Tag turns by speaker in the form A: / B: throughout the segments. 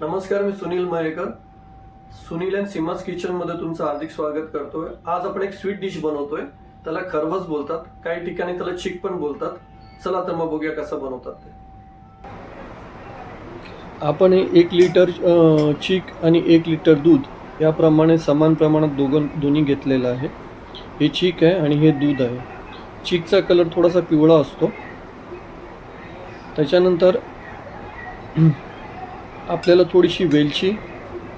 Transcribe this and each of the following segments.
A: नमस्कार, मी Sunil Mayekar. Sunil and Seema's kitchen मध्ये तुमचं हार्दिक स्वागत करतोय. आज आपण एक स्वीट डिश बनवतोय. त्याला खरवस बोलतात, काही ठिकाणी त्याला चिक पण बोलतात. चला तर मग बघूया कसं बनवतात ते. आपण 1 लिटर चिक आणि 1 लिटर दूध याप्रमाणे समान प्रमाणात दोन्ही घेतलेलं आहे. हे चिक आहे आणि हे दूध आहे. चिकचा कलर थोडासा पिवळा असतो. त्याच्यानंतर आपल्याला थोडीशी वेलची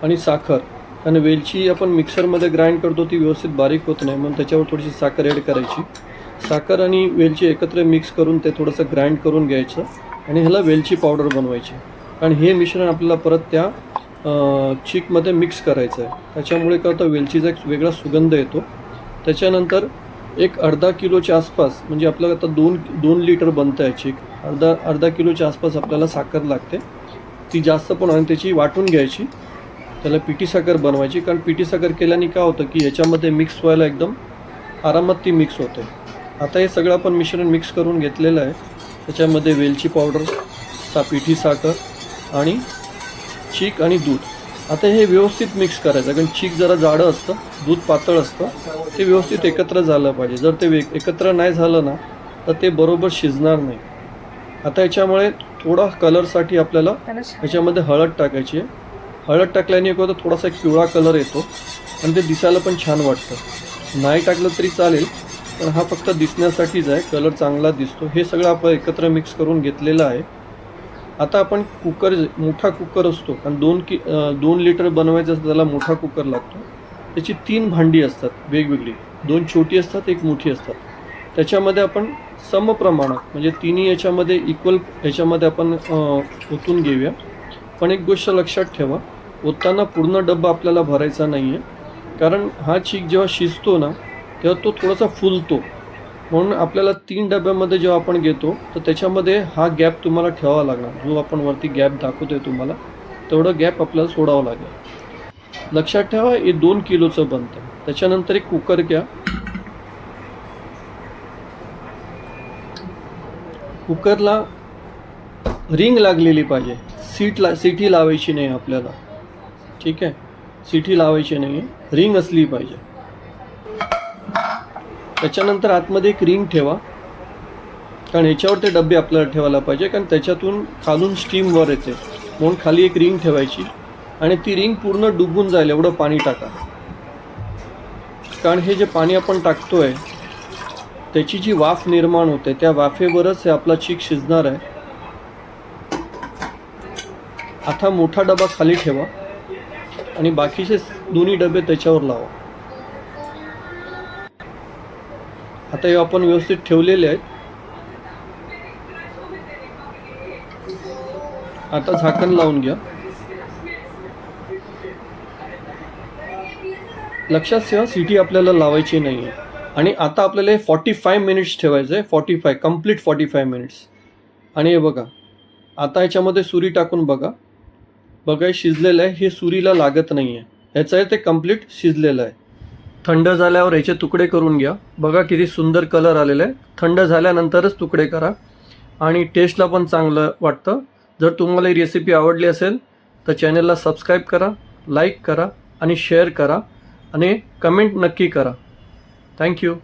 A: आणि साखर, आणि वेलची आपण मिक्सरमध्ये ग्राइंड करतो ती व्यवस्थित बारीक होत नाही, म्हणून त्याच्यावर थोडीशी साखर ॲड करायची. साखर आणि वेलची एकत्र मिक्स करून ते थोडंसं ग्राइंड करून घ्यायचं आणि ह्याला वेलची पावडर बनवायची. आणि हे मिश्रण आपल्याला परत त्या चिकमध्ये मिक्स करायचं आहे. त्याच्यामुळे काय होतं, वेलचीचा एक वेगळा सुगंध येतो. त्याच्यानंतर एक अर्धा किलोच्या आसपास, म्हणजे आपल्याला आता दोन लिटर बनतं आहे चिक, अर्धा किलोच्या आसपास आपल्याला साखर लागते. ती जास्त पण आणि त्याची वाटून घ्यायची. त्याला पिठी साखर बनवायची, कारण पिठी साखर केल्याने काय होतं की ह्याच्यामध्ये मिक्स व्हायला एकदम आरामात ती मिक्स होते. आता हे सगळं आपण मिश्रण मिक्स करून घेतलेलं आहे. त्याच्यामध्ये वेलची पावडर, पिठी साखर आणि चिक आणि दूध. आता हे व्यवस्थित मिक्स करायचं, कारण चिक जरा जाडं असतं, दूध पातळ असतं. ते व्यवस्थित एकत्र झालं पाहिजे. जर ते एकत्र नाही झालं ना तर ते बरोबर शिजणार नाही. आता याच्यामुळे थोडा कलरसाठी आपल्याला ह्याच्यामध्ये हळद टाकायची आहे. हळद टाकल्याने एक होतं, थोडासा एक पिवळा कलर येतो आणि ते दिसायला पण छान वाटतं. नाही टाकलं तरी चालेल, पण हा फक्त दिसण्यासाठीच आहे, कलर चांगला दिसतो. हे सगळं आपण एकत्र मिक्स करून घेतलेलं आहे. आता आपण मोठा कुकर असतो, कारण 2 लिटर बनवायचं असतं त्याला मोठा कुकर लागतो. त्याची 3 भांडी असतात वेगवेगळी, 2 छोटी असतात, 1 मोठी असतात. त्याच्यामध्ये आपण समप्रमाणात, म्हणजे तिन्ही याच्यामध्ये इक्वल ह्याच्यामध्ये आपण ओतून घेऊया. पण एक गोष्ट लक्षात ठेवा, ओतताना पूर्ण डब्बा आपल्याला भरायचा नाही आहे, कारण हा चिक जेव्हा शिजतो ना तेव्हा तो थोडासा फुलतो. म्हणून आपल्याला 3 डब्यामध्ये जेव्हा आपण घेतो तर त्याच्यामध्ये हा गॅप तुम्हाला ठेवावा लागणार. जो आपण वरती गॅप दाखवतोय तुम्हाला, तेवढं गॅप आपल्याला सोडावं लागेल. लक्षात ठेवा, हे 2 किलोचं बनतं. त्याच्यानंतर एक कुकर घ्या. कुकरला रिंग लागलेली पाहिजे, सिटी लावायची नाही आपल्याला. ठीक आहे, सिटी लावायची नाही, रिंग असली पाहिजे. त्याच्यानंतर आतमध्ये एक रिंग ठेवा, कारण ह्याच्यावर ते डबे आपल्याला ठेवायला पाहिजे, कारण त्याच्यातून खालून स्टीम वर येते. म्हणून खाली एक रिंग ठेवायची आणि ती रिंग पूर्ण डुबून जाईल एवढं पाणी टाका. कारण हे जे पाणी आपण टाकतोय त्याची जी वाफ निर्माण होते, त्या वाफेवरच हे आपला चिक शिजणार आहे. आता मोठा डबा खाली ठेवा आणि बाकीचे दोन्ही डबे त्याच्यावर लावा. आता हे आपण व्यवस्थित ठेवलेले आहेत. आता झाकण लावून घ्या. लक्षात ठेवा, सिटी आपल्याला लावायची नाही आहे. आणि आता आपल्याला 45 मिनिट्स ठेवायचं आहे. 45 कंप्लीट 45 मिनिट्स. आणि हे बघा, आता ह्याच्यामध्ये सुरी टाकून बघा हे शिजलेलं आहे. हे सुरीला लागत नाही आहे, ह्याचं आहे ते कंप्लीट शिजलेलं आहे. थंड झाल्यावर याचे तुकडे करून घ्या. बघा किती सुंदर कलर आलेला आहे. थंड झाल्यानंतरच तुकडे करा आणि टेस्टला पण चांगलं वाटतं. जर तुम्हाला ही रेसिपी आवडली असेल तर चॅनलला सबस्क्राईब करा, लाईक करा आणि शेअर करा आणि कमेंट नक्की करा. थँक्यू.